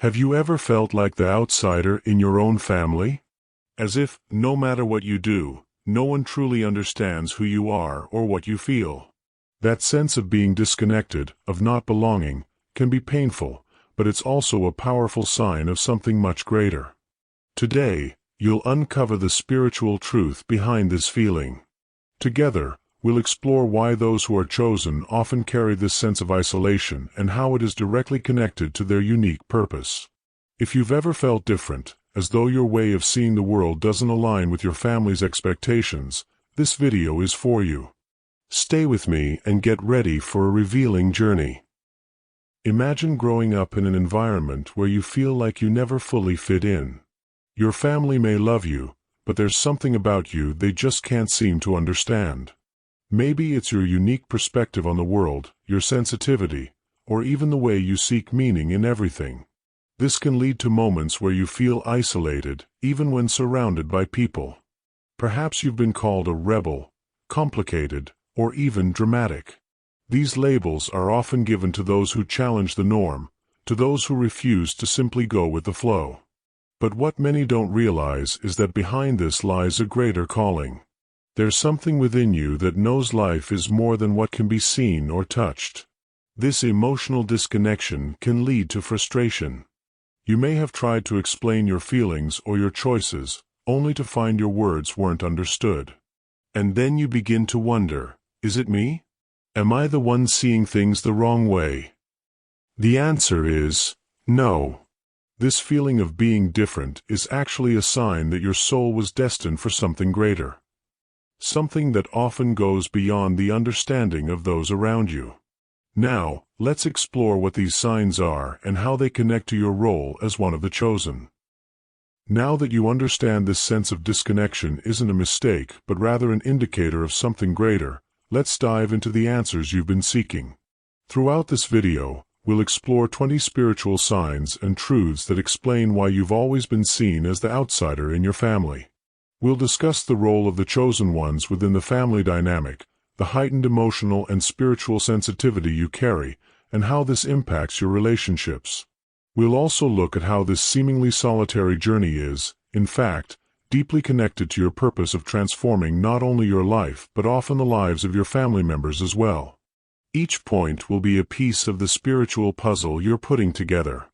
Have you ever felt like the outsider in your own family? As if, no matter what you do, no one truly understands who you are or what you feel. That sense of being disconnected, of not belonging, can be painful, but it's also a powerful sign of something much greater. Today, you'll uncover the spiritual truth behind this feeling. Together, we'll explore why those who are chosen often carry this sense of isolation and how it is directly connected to their unique purpose. If you've ever felt different, as though your way of seeing the world doesn't align with your family's expectations, this video is for you. Stay with me and get ready for a revealing journey. Imagine growing up in an environment where you feel like you never fully fit in. Your family may love you, but there's something about you they just can't seem to understand. Maybe it's your unique perspective on the world, your sensitivity, or even the way you seek meaning in everything. This can lead to moments where you feel isolated, even when surrounded by people. Perhaps you've been called a rebel, complicated, or even dramatic. These labels are often given to those who challenge the norm, to those who refuse to simply go with the flow. But what many don't realize is that behind this lies a greater calling. There's something within you that knows life is more than what can be seen or touched. This emotional disconnection can lead to frustration. You may have tried to explain your feelings or your choices, only to find your words weren't understood. And then you begin to wonder, is it me? Am I the one seeing things the wrong way? The answer is no. This feeling of being different is actually a sign that your soul was destined for something greater. Something that often goes beyond the understanding of those around you. Now, let's explore what these signs are and how they connect to your role as one of the chosen. Now that you understand this sense of disconnection isn't a mistake but rather an indicator of something greater, let's dive into the answers you've been seeking. Throughout this video, we'll explore 20 spiritual signs and truths that explain why you've always been seen as the outsider in your family. We'll discuss the role of the chosen ones within the family dynamic, the heightened emotional and spiritual sensitivity you carry, and how this impacts your relationships. We'll also look at how this seemingly solitary journey is, in fact, deeply connected to your purpose of transforming not only your life but often the lives of your family members as well. Each point will be a piece of the spiritual puzzle you're putting together.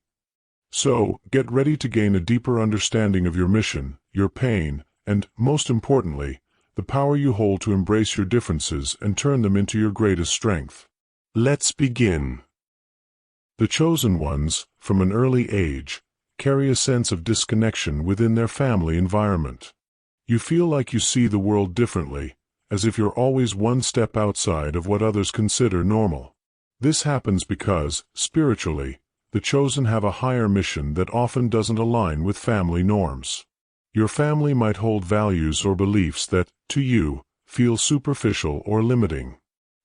So, get ready to gain a deeper understanding of your mission, your pain, and, most importantly, the power you hold to embrace your differences and turn them into your greatest strength. Let's begin. The chosen ones, from an early age, carry a sense of disconnection within their family environment. You feel like you see the world differently, as if you're always one step outside of what others consider normal. This happens because, spiritually, the chosen have a higher mission that often doesn't align with family norms. Your family might hold values or beliefs that, to you, feel superficial or limiting.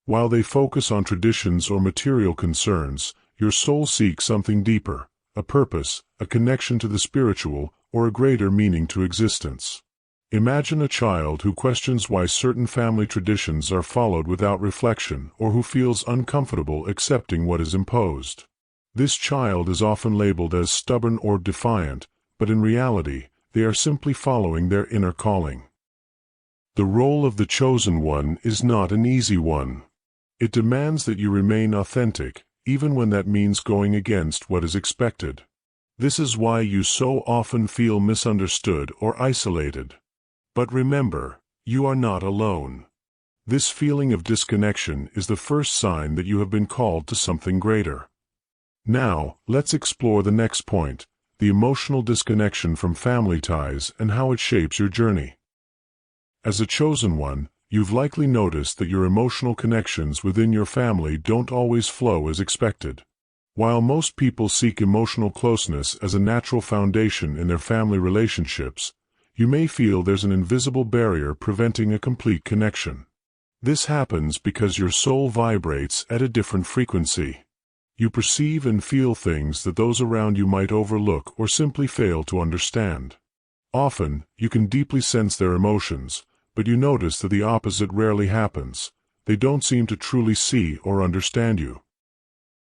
While they focus on traditions or material concerns, your soul seeks something deeper, a purpose, a connection to the spiritual, or a greater meaning to existence. Imagine a child who questions why certain family traditions are followed without reflection or who feels uncomfortable accepting what is imposed. This child is often labeled as stubborn or defiant, but in reality, they are simply following their inner calling. The role of the chosen one is not an easy one. It demands that you remain authentic, even when that means going against what is expected. This is why you so often feel misunderstood or isolated. But remember, you are not alone. This feeling of disconnection is the first sign that you have been called to something greater. Now, let's explore the next point, the emotional disconnection from family ties and how it shapes your journey. As a chosen one, you've likely noticed that your emotional connections within your family don't always flow as expected. While most people seek emotional closeness as a natural foundation in their family relationships, you may feel there's an invisible barrier preventing a complete connection. This happens because your soul vibrates at a different frequency. You perceive and feel things that those around you might overlook or simply fail to understand. Often, you can deeply sense their emotions, but you notice that the opposite rarely happens. They don't seem to truly see or understand you.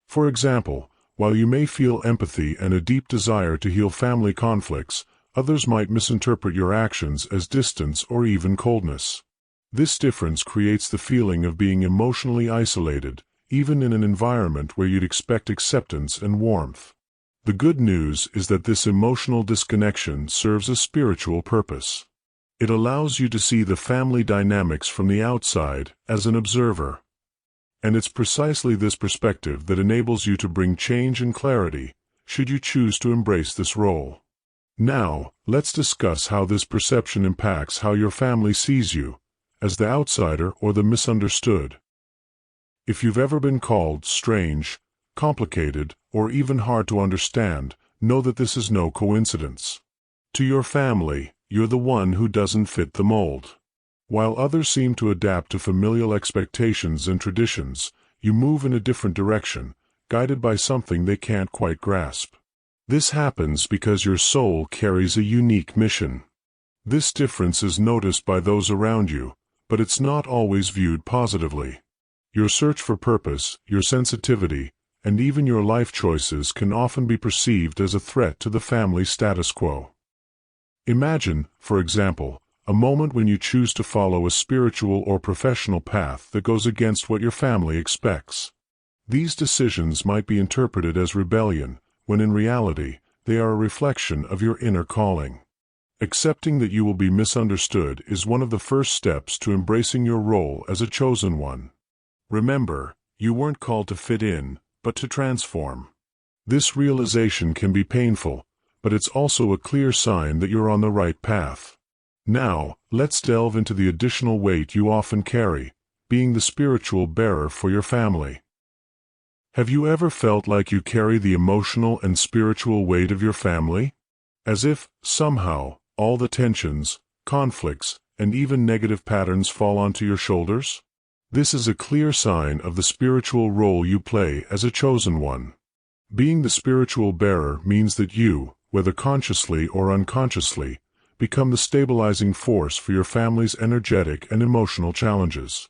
For example, While you may feel empathy and a deep desire to heal family conflicts, others might misinterpret your actions as distance or even coldness. This difference creates the feeling of being emotionally isolated, even in an environment where you'd expect acceptance and warmth. The good news is that this emotional disconnection serves a spiritual purpose. It allows you to see the family dynamics from the outside as an observer. And it's precisely this perspective that enables you to bring change and clarity, should you choose to embrace this role. Now, let's discuss how this perception impacts how your family sees you, as the outsider or the misunderstood. If you've ever been called strange, complicated, or even hard to understand, know that this is no coincidence. To your family, you're the one who doesn't fit the mold. While others seem to adapt to familial expectations and traditions, you move in a different direction, guided by something they can't quite grasp. This happens because your soul carries a unique mission. This difference is noticed by those around you, but it's not always viewed positively. Your search for purpose, your sensitivity, and even your life choices can often be perceived as a threat to the family status quo. Imagine, for example, a moment when you choose to follow a spiritual or professional path that goes against what your family expects. These decisions might be interpreted as rebellion, when in reality, they are a reflection of your inner calling. Accepting that you will be misunderstood is one of the first steps to embracing your role as a chosen one. Remember, you weren't called to fit in, but to transform. This realization can be painful, but it's also a clear sign that you're on the right path. Now, let's delve into the additional weight you often carry, being the spiritual bearer for your family. Have you ever felt like you carry the emotional and spiritual weight of your family? As if, somehow, all the tensions, conflicts, and even negative patterns fall onto your shoulders? This is a clear sign of the spiritual role you play as a chosen one. Being the spiritual bearer means that you, whether consciously or unconsciously, become the stabilizing force for your family's energetic and emotional challenges.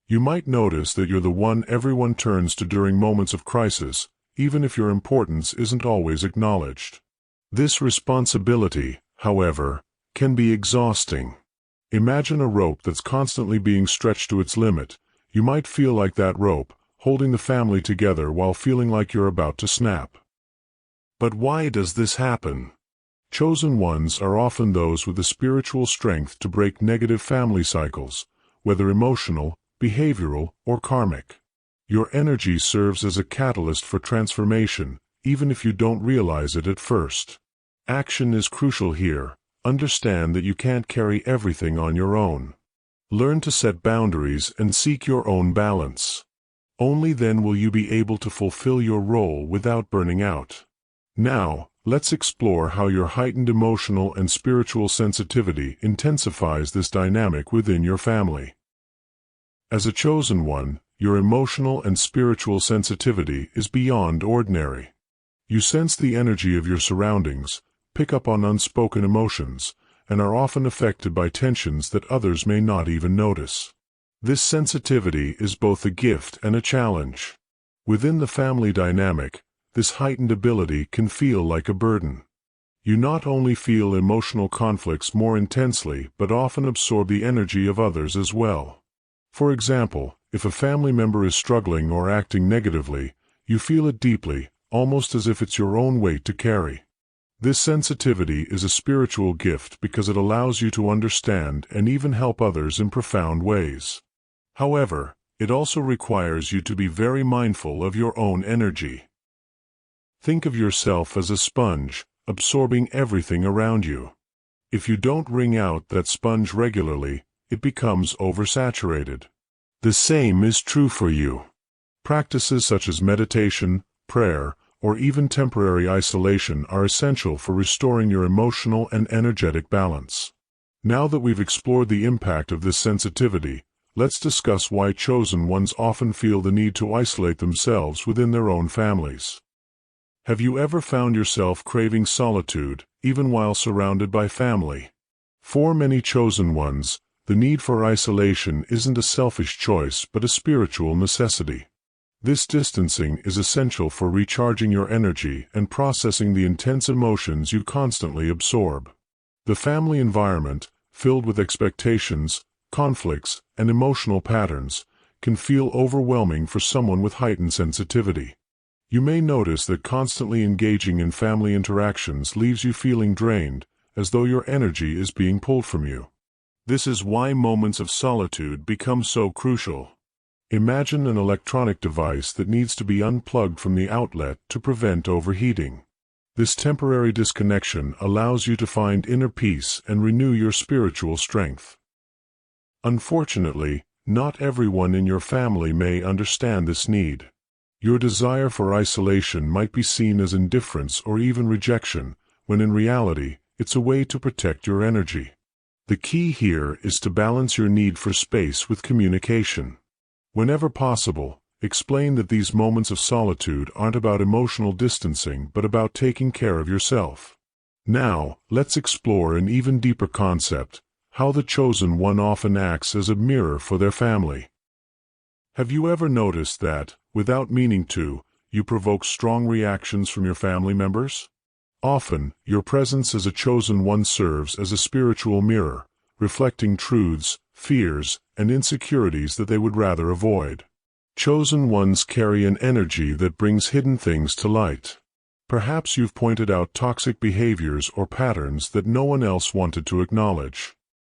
You might notice that you're the one everyone turns to during moments of crisis, even if your importance isn't always acknowledged. This responsibility, however, can be exhausting. Imagine a rope that's constantly being stretched to its limit. You might feel like that rope, holding the family together while feeling like you're about to snap. But why does this happen? Chosen ones are often those with the spiritual strength to break negative family cycles, whether emotional, behavioral, or karmic. Your energy serves as a catalyst for transformation, even if you don't realize it at first. Action is crucial here. Understand that you can't carry everything on your own. Learn to set boundaries and seek your own balance. Only then will you be able to fulfill your role without burning out. Now, let's explore how your heightened emotional and spiritual sensitivity intensifies this dynamic within your family. As a chosen one, your emotional and spiritual sensitivity is beyond ordinary. You sense the energy of your surroundings, pick up on unspoken emotions, and are often affected by tensions that others may not even notice. This sensitivity is both a gift and a challenge. Within the family dynamic, this heightened ability can feel like a burden. You not only feel emotional conflicts more intensely but often absorb the energy of others as well. For example, if a family member is struggling or acting negatively, you feel it deeply, almost as if it's your own weight to carry. This sensitivity is a spiritual gift because it allows you to understand and even help others in profound ways. However, it also requires you to be very mindful of your own energy. Think of yourself as a sponge, absorbing everything around you. If you don't wring out that sponge regularly, it becomes oversaturated. The same is true for you. Practices such as meditation, prayer, or even temporary isolation are essential for restoring your emotional and energetic balance. Now that we've explored the impact of this sensitivity, let's discuss why chosen ones often feel the need to isolate themselves within their own families. Have you ever found yourself craving solitude, even while surrounded by family? For many chosen ones, the need for isolation isn't a selfish choice but a spiritual necessity. This distancing is essential for recharging your energy and processing the intense emotions you constantly absorb. The family environment, filled with expectations, conflicts, and emotional patterns, can feel overwhelming for someone with heightened sensitivity. You may notice that constantly engaging in family interactions leaves you feeling drained, as though your energy is being pulled from you. This is why moments of solitude become so crucial. Imagine an electronic device that needs to be unplugged from the outlet to prevent overheating. This temporary disconnection allows you to find inner peace and renew your spiritual strength. Unfortunately, not everyone in your family may understand this need. Your desire for isolation might be seen as indifference or even rejection, when in reality, it's a way to protect your energy. The key here is to balance your need for space with communication. Whenever possible, explain that these moments of solitude aren't about emotional distancing but about taking care of yourself. Now, let's explore an even deeper concept: how the chosen one often acts as a mirror for their family. Have you ever noticed that, without meaning to, you provoke strong reactions from your family members? Often, your presence as a chosen one serves as a spiritual mirror, reflecting truths, fears, and insecurities that they would rather avoid. Chosen ones carry an energy that brings hidden things to light. Perhaps you've pointed out toxic behaviors or patterns that no one else wanted to acknowledge.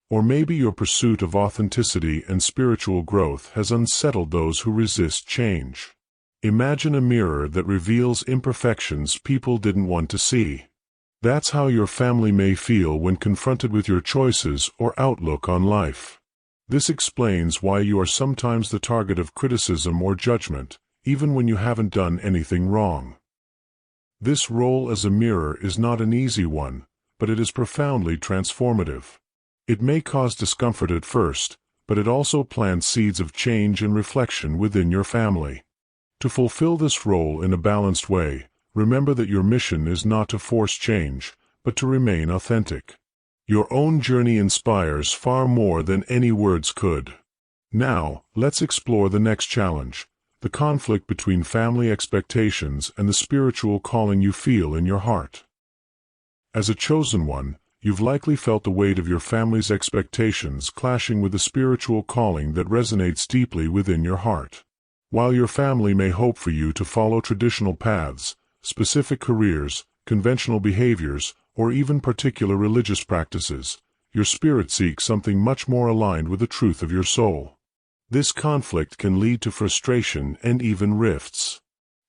Or maybe your pursuit of authenticity and spiritual growth has unsettled those who resist change. Imagine a mirror that reveals imperfections people didn't want to see. That's how your family may feel when confronted with your choices or outlook on life. This explains why you are sometimes the target of criticism or judgment, even when you haven't done anything wrong. This role as a mirror is not an easy one, but it is profoundly transformative. It may cause discomfort at first, but it also plants seeds of change and reflection within your family. To fulfill this role in a balanced way, remember that your mission is not to force change, but to remain authentic. Your own journey inspires far more than any words could. Now, let's explore the next challenge: the conflict between family expectations and the spiritual calling you feel in your heart. As a chosen one, you've likely felt the weight of your family's expectations clashing with the spiritual calling that resonates deeply within your heart. While your family may hope for you to follow traditional paths, specific careers, conventional behaviors, or even particular religious practices, your spirit seeks something much more aligned with the truth of your soul. This conflict can lead to frustration and even rifts.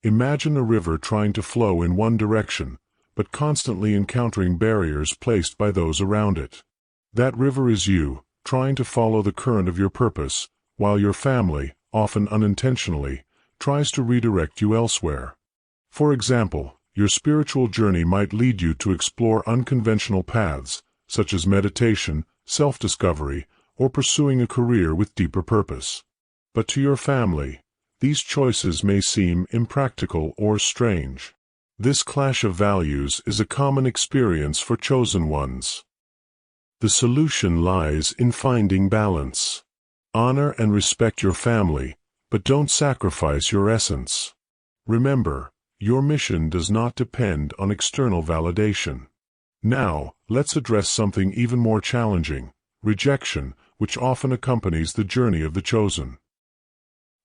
Imagine a river trying to flow in one direction, but constantly encountering barriers placed by those around it. That river is you, trying to follow the current of your purpose, while your family, often unintentionally, tries to redirect you elsewhere. For example, your spiritual journey might lead you to explore unconventional paths, such as meditation, self-discovery, or pursuing a career with deeper purpose. But to your family, these choices may seem impractical or strange. This clash of values is a common experience for chosen ones. The solution lies in finding balance. Honor and respect your family, but don't sacrifice your essence. Remember, your mission does not depend on external validation. Now, let's address something even more challenging: rejection, which often accompanies the journey of the chosen.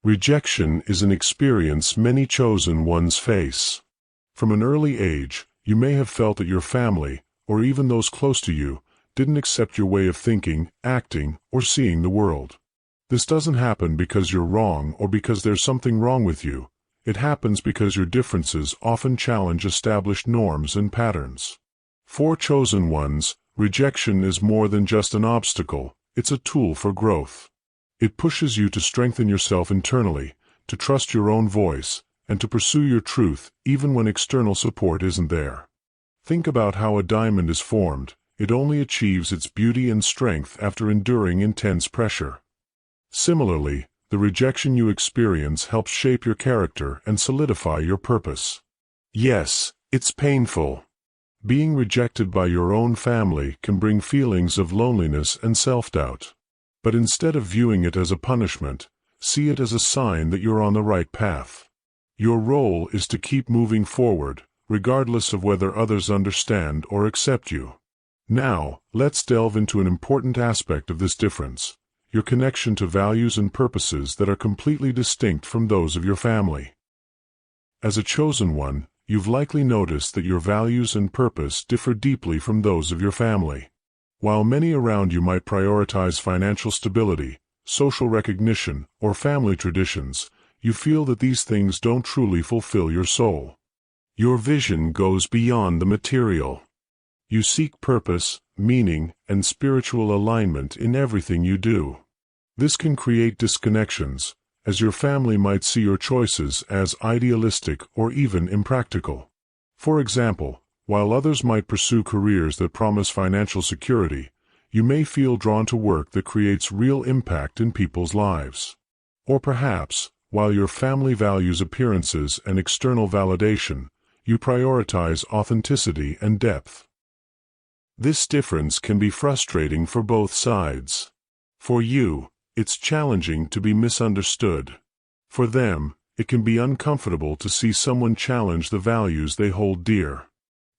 Rejection is an experience many chosen ones face. From an early age, you may have felt that your family, or even those close to you, didn't accept your way of thinking, acting, or seeing the world. This doesn't happen because you're wrong or because there's something wrong with you. It happens because your differences often challenge established norms and patterns. For chosen ones, rejection is more than just an obstacle, it's a tool for growth. It pushes you to strengthen yourself internally, to trust your own voice, and to pursue your truth even when external support isn't there. Think about how a diamond is formed. It only achieves its beauty and strength after enduring intense pressure. Similarly, the rejection you experience helps shape your character and solidify your purpose. Yes, it's painful. Being rejected by your own family can bring feelings of loneliness and self-doubt. But instead of viewing it as a punishment, See it as a sign that you're on the right path. Your role is to keep moving forward, regardless of whether others understand or accept you. Now, let's delve into an important aspect of this difference: your connection to values and purposes that are completely distinct from those of your family. As a chosen one, you've likely noticed that your values and purpose differ deeply from those of your family. While many around you might prioritize financial stability, social recognition, or family traditions, you feel that these things don't truly fulfill your soul. Your vision goes beyond the material. You seek purpose, meaning, and spiritual alignment in everything you do. This can create disconnections, as your family might see your choices as idealistic or even impractical. For example, while others might pursue careers that promise financial security, you may feel drawn to work that creates real impact in people's lives. Or perhaps, while your family values appearances and external validation, you prioritize authenticity and depth. This difference can be frustrating for both sides. For you, it's challenging to be misunderstood. For them, it can be uncomfortable to see someone challenge the values they hold dear.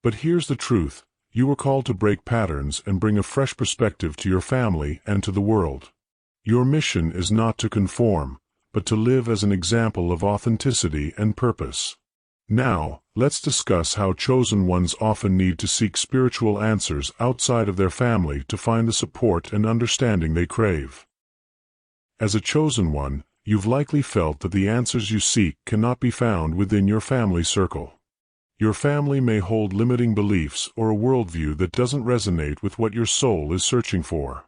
But here's the truth: you were called to break patterns and bring a fresh perspective to your family and to the world. Your mission is not to conform, but to live as an example of authenticity and purpose. Now, let's discuss how chosen ones often need to seek spiritual answers outside of their family to find the support and understanding they crave. As a chosen one, you've likely felt that the answers you seek cannot be found within your family circle. Your family may hold limiting beliefs or a worldview that doesn't resonate with what your soul is searching for.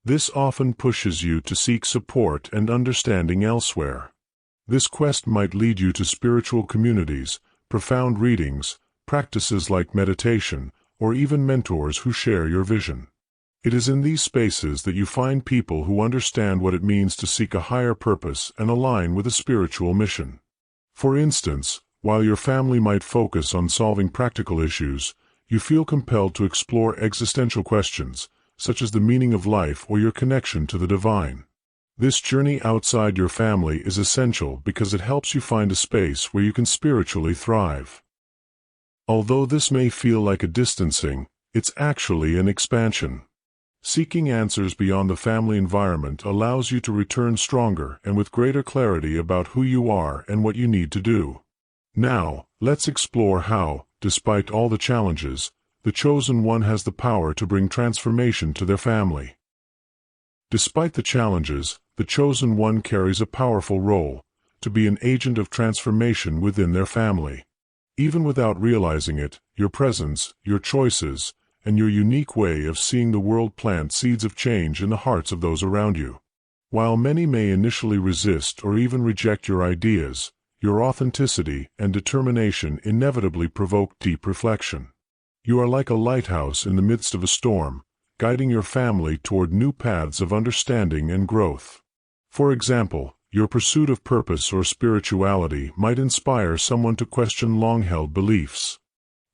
This often pushes you to seek support and understanding elsewhere. This quest might lead you to spiritual communities, profound readings, practices like meditation, or even mentors who share your vision. It is in these spaces that you find people who understand what it means to seek a higher purpose and align with a spiritual mission. For instance, while your family might focus on solving practical issues, you feel compelled to explore existential questions, such as the meaning of life or your connection to the divine. This journey outside your family is essential because it helps you find a space where you can spiritually thrive. Although this may feel like a distancing, it's actually an expansion. Seeking answers beyond the family environment allows you to return stronger and with greater clarity about who you are and what you need to do. Now, let's explore how, despite all the challenges, the chosen one has the power to bring transformation to their family. Despite the challenges, the chosen one carries a powerful role, to be an agent of transformation within their family. Even without realizing it, your presence, your choices, and your unique way of seeing the world plant seeds of change in the hearts of those around you. While many may initially resist or even reject your ideas, your authenticity and determination inevitably provoke deep reflection. You are like a lighthouse in the midst of a storm, guiding your family toward new paths of understanding and growth. For example, your pursuit of purpose or spirituality might inspire someone to question long-held beliefs.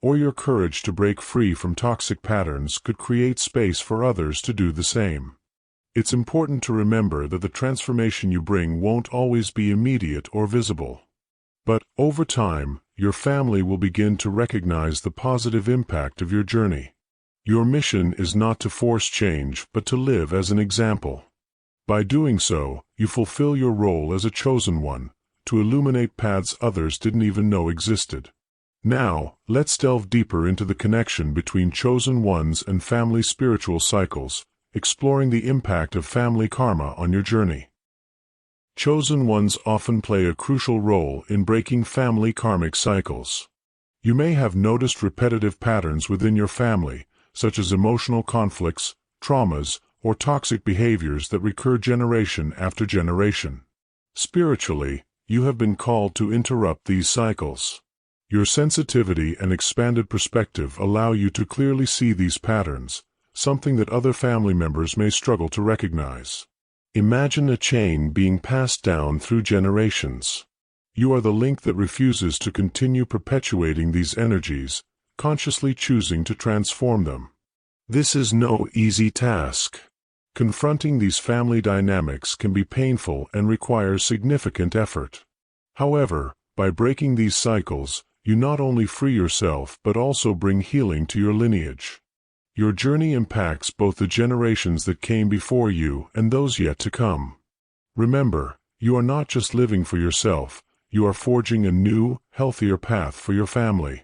Or your courage to break free from toxic patterns could create space for others to do the same. It's important to remember that the transformation you bring won't always be immediate or visible. But, over time, your family will begin to recognize the positive impact of your journey. Your mission is not to force change but to live as an example. By doing so, you fulfill your role as a chosen one, to illuminate paths others didn't even know existed. Now, let's delve deeper into the connection between chosen ones and family spiritual cycles, exploring the impact of family karma on your journey. Chosen ones often play a crucial role in breaking family karmic cycles. You may have noticed repetitive patterns within your family, such as emotional conflicts, traumas, or toxic behaviors that recur generation after generation. Spiritually, you have been called to interrupt these cycles. Your sensitivity and expanded perspective allow you to clearly see these patterns, something that other family members may struggle to recognize. Imagine a chain being passed down through generations. You are the link that refuses to continue perpetuating these energies, consciously choosing to transform them. This is no easy task. Confronting these family dynamics can be painful and requires significant effort. However, by breaking these cycles, you not only free yourself but also bring healing to your lineage. Your journey impacts both the generations that came before you and those yet to come. Remember, you are not just living for yourself, you are forging a new, healthier path for your family.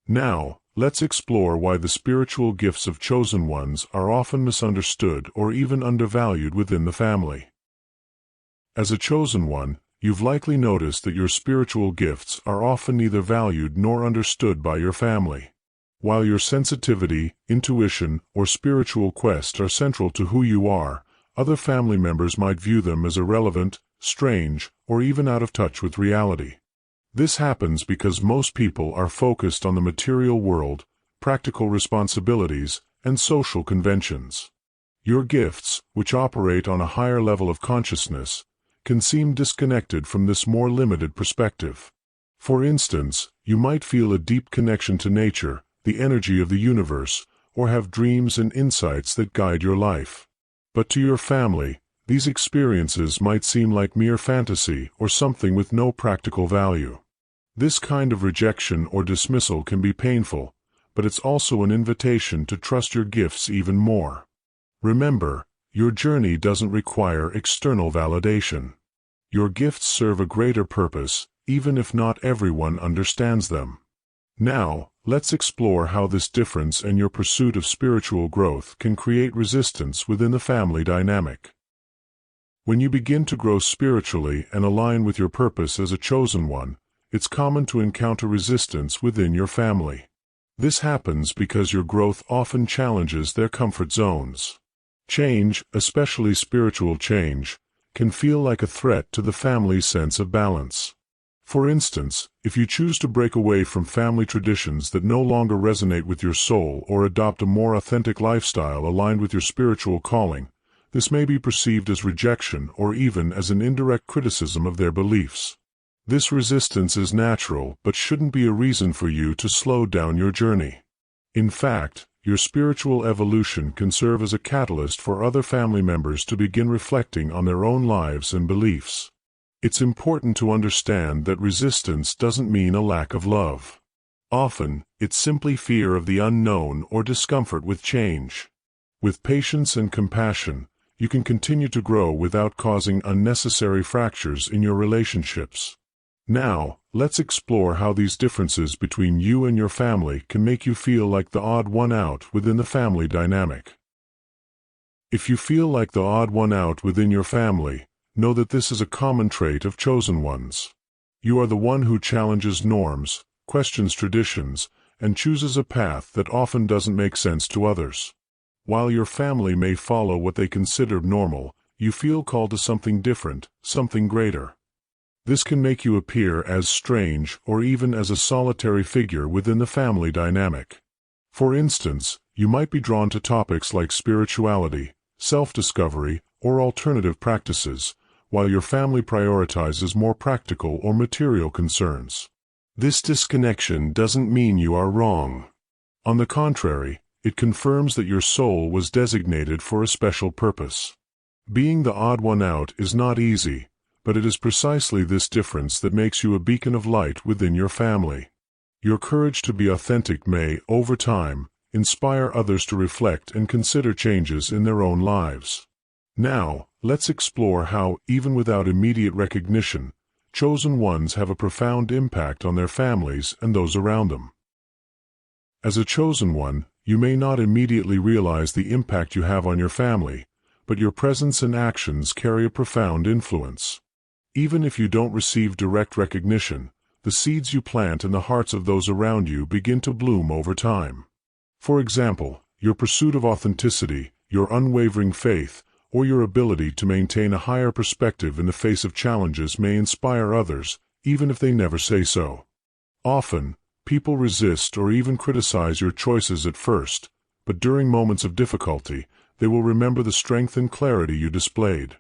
Now, let's explore why the spiritual gifts of chosen ones are often misunderstood or even undervalued within the family. As a chosen one, you've likely noticed that your spiritual gifts are often neither valued nor understood by your family. While your sensitivity, intuition, or spiritual quest are central to who you are, other family members might view them as irrelevant, strange, or even out of touch with reality. This happens because most people are focused on the material world, practical responsibilities, and social conventions. Your gifts, which operate on a higher level of consciousness, can seem disconnected from this more limited perspective. For instance, you might feel a deep connection to nature, the energy of the universe, or have dreams and insights that guide your life. But to your family, these experiences might seem like mere fantasy or something with no practical value. This kind of rejection or dismissal can be painful, but it's also an invitation to trust your gifts even more. Remember, your journey doesn't require external validation. Your gifts serve a greater purpose, even if not everyone understands them. Now, let's explore how this difference and your pursuit of spiritual growth can create resistance within the family dynamic. When you begin to grow spiritually and align with your purpose as a chosen one, it's common to encounter resistance within your family. This happens because your growth often challenges their comfort zones. Change, especially spiritual change, can feel like a threat to the family's sense of balance. For instance, if you choose to break away from family traditions that no longer resonate with your soul or adopt a more authentic lifestyle aligned with your spiritual calling, this may be perceived as rejection or even as an indirect criticism of their beliefs. This resistance is natural but shouldn't be a reason for you to slow down your journey. In fact, your spiritual evolution can serve as a catalyst for other family members to begin reflecting on their own lives and beliefs. It's important to understand that resistance doesn't mean a lack of love. Often, it's simply fear of the unknown or discomfort with change. With patience and compassion, you can continue to grow without causing unnecessary fractures in your relationships. Now, let's explore how these differences between you and your family can make you feel like the odd one out within the family dynamic. If you feel like the odd one out within your family, know that this is a common trait of chosen ones. You are the one who challenges norms, questions traditions, and chooses a path that often doesn't make sense to others. While your family may follow what they consider normal, you feel called to something different, something greater. This can make you appear as strange or even as a solitary figure within the family dynamic. For instance, you might be drawn to topics like spirituality, self-discovery, or alternative practices, while your family prioritizes more practical or material concerns. This disconnection doesn't mean you are wrong. On the contrary, it confirms that your soul was designated for a special purpose. Being the odd one out is not easy, but it is precisely this difference that makes you a beacon of light within your family. Your courage to be authentic may, over time, inspire others to reflect and consider changes in their own lives. Now, let's explore how, even without immediate recognition, chosen ones have a profound impact on their families and those around them. As a chosen one, you may not immediately realize the impact you have on your family, but your presence and actions carry a profound influence. Even if you don't receive direct recognition, the seeds you plant in the hearts of those around you begin to bloom over time. For example, your pursuit of authenticity, your unwavering faith, or your ability to maintain a higher perspective in the face of challenges may inspire others, even if they never say so. Often, people resist or even criticize your choices at first, but during moments of difficulty, they will remember the strength and clarity you displayed.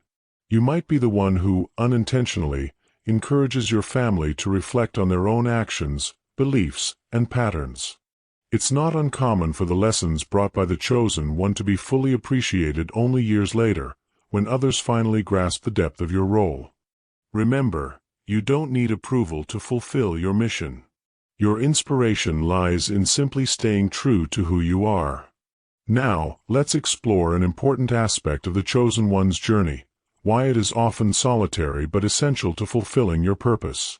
You might be the one who, unintentionally, encourages your family to reflect on their own actions, beliefs, and patterns. It's not uncommon for the lessons brought by the chosen one to be fully appreciated only years later, when others finally grasp the depth of your role. Remember, you don't need approval to fulfill your mission. Your inspiration lies in simply staying true to who you are. Now, let's explore an important aspect of the chosen one's journey, why it is often solitary but essential to fulfilling your purpose.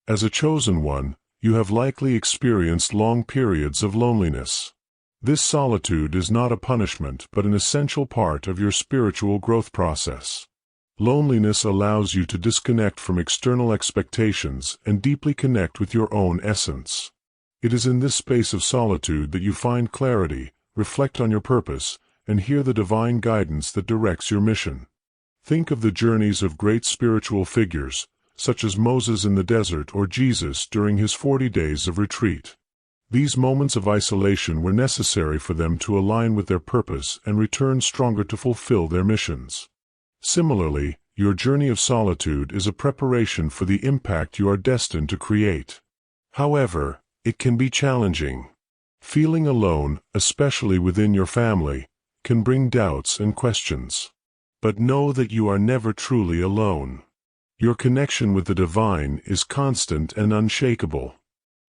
As a chosen one, you have likely experienced long periods of loneliness. This solitude is not a punishment but an essential part of your spiritual growth process. Loneliness allows you to disconnect from external expectations and deeply connect with your own essence. It is in this space of solitude that you find clarity, reflect on your purpose, and hear the divine guidance that directs your mission. Think of the journeys of great spiritual figures, such as Moses in the desert or Jesus during his 40 days of retreat. These moments of isolation were necessary for them to align with their purpose and return stronger to fulfill their missions. Similarly, your journey of solitude is a preparation for the impact you are destined to create. However, it can be challenging. Feeling alone, especially within your family, can bring doubts and questions. But know that you are never truly alone. Your connection with the divine is constant and unshakable.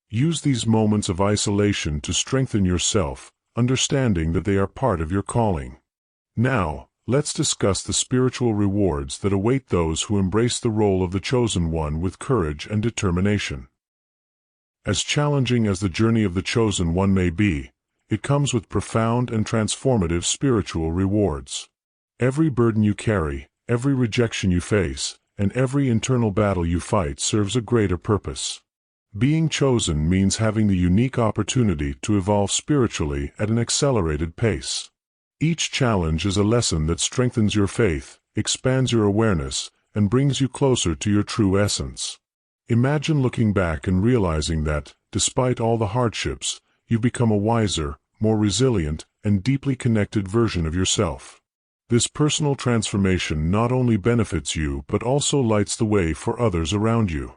Use these moments of isolation to strengthen yourself, understanding that they are part of your calling. Now, let's discuss the spiritual rewards that await those who embrace the role of the chosen one with courage and determination. As challenging as the journey of the chosen one may be, it comes with profound and transformative spiritual rewards. Every burden you carry, every rejection you face, and every internal battle you fight serves a greater purpose. Being chosen means having the unique opportunity to evolve spiritually at an accelerated pace. Each challenge is a lesson that strengthens your faith, expands your awareness, and brings you closer to your true essence. Imagine looking back and realizing that, despite all the hardships, you've become a wiser, more resilient, and deeply connected version of yourself. This personal transformation not only benefits you but also lights the way for others around you.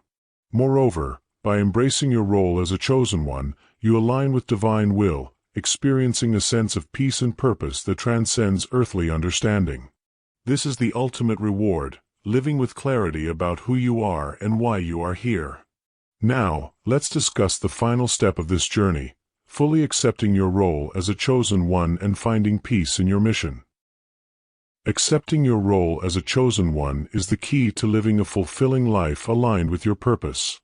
Moreover, by embracing your role as a chosen one, you align with divine will, experiencing a sense of peace and purpose that transcends earthly understanding. This is the ultimate reward, living with clarity about who you are and why you are here. Now, let's discuss the final step of this journey, fully accepting your role as a chosen one and finding peace in your mission. Accepting your role as a chosen one is the key to living a fulfilling life aligned with your purpose.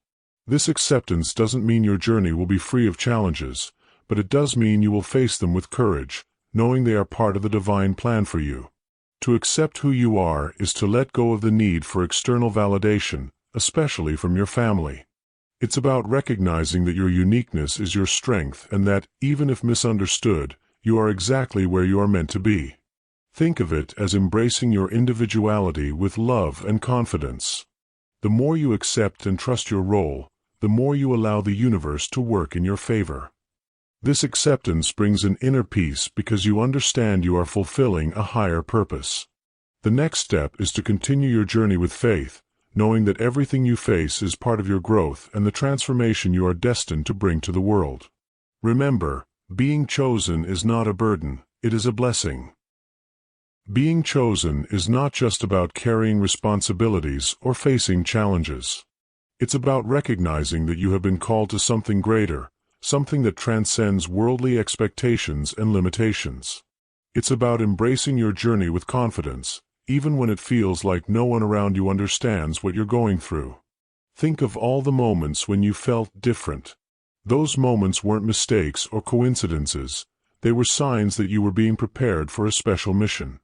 This acceptance doesn't mean your journey will be free of challenges, but it does mean you will face them with courage, knowing they are part of the divine plan for you. To accept who you are is to let go of the need for external validation, especially from your family. It's about recognizing that your uniqueness is your strength and that, even if misunderstood, you are exactly where you are meant to be. Think of it as embracing your individuality with love and confidence. The more you accept and trust your role, the more you allow the universe to work in your favor. This acceptance brings an inner peace because you understand you are fulfilling a higher purpose. The next step is to continue your journey with faith, knowing that everything you face is part of your growth and the transformation you are destined to bring to the world. Remember, being chosen is not a burden, it is a blessing. Being chosen is not just about carrying responsibilities or facing challenges. It's about recognizing that you have been called to something greater, something that transcends worldly expectations and limitations. It's about embracing your journey with confidence, even when it feels like no one around you understands what you're going through. Think of all the moments when you felt different. Those moments weren't mistakes or coincidences, they were signs that you were being prepared for a special mission.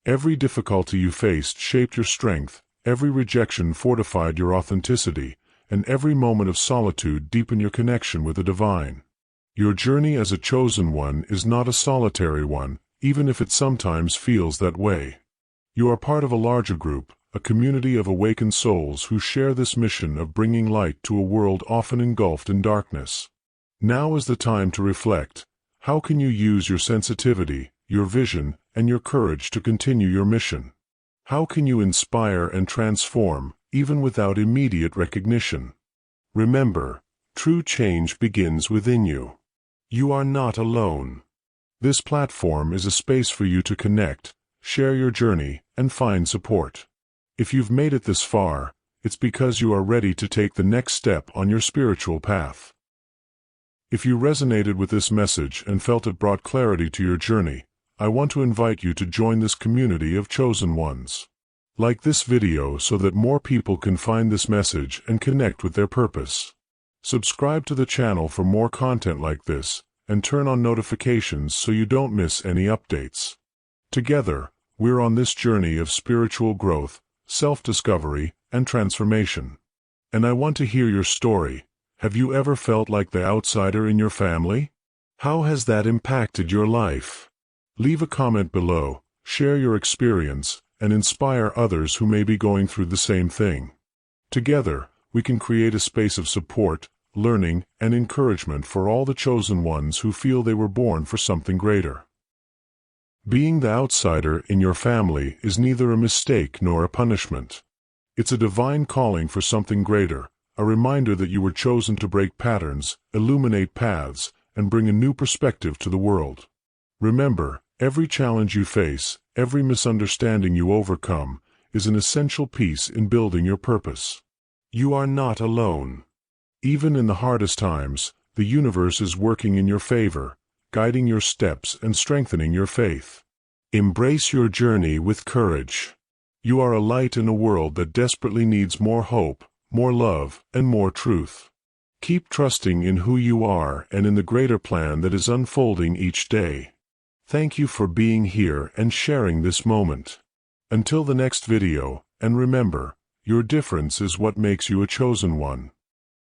Every difficulty you faced shaped your strength, every rejection fortified your authenticity, and every moment of solitude deepened your connection with the divine. Your journey as a chosen one is not a solitary one, even if it sometimes feels that way. You are part of a larger group, a community of awakened souls who share this mission of bringing light to a world often engulfed in darkness. Now is the time to reflect. How can you use your sensitivity, your vision, and your courage to continue your mission? How can you inspire and transform, even without immediate recognition? Remember, true change begins within you. You are not alone. This platform is a space for you to connect, share your journey, and find support. If you've made it this far, it's because you are ready to take the next step on your spiritual path. If you resonated with this message and felt it brought clarity to your journey, I want to invite you to join this community of chosen ones. Like this video so that more people can find this message and connect with their purpose. Subscribe to the channel for more content like this, and turn on notifications so you don't miss any updates. Together, we're on this journey of spiritual growth, self-discovery, and transformation. And I want to hear your story. Have you ever felt like the outsider in your family? How has that impacted your life? Leave a comment below, share your experience, and inspire others who may be going through the same thing. Together, we can create a space of support, learning, and encouragement for all the chosen ones who feel they were born for something greater. Being the outsider in your family is neither a mistake nor a punishment. It's a divine calling for something greater, a reminder that you were chosen to break patterns, illuminate paths, and bring a new perspective to the world. Remember, every challenge you face, every misunderstanding you overcome, is an essential piece in building your purpose. You are not alone. Even in the hardest times, the universe is working in your favor, guiding your steps and strengthening your faith. Embrace your journey with courage. You are a light in a world that desperately needs more hope, more love, and more truth. Keep trusting in who you are and in the greater plan that is unfolding each day. Thank you for being here and sharing this moment. Until the next video, and remember, your difference is what makes you a chosen one.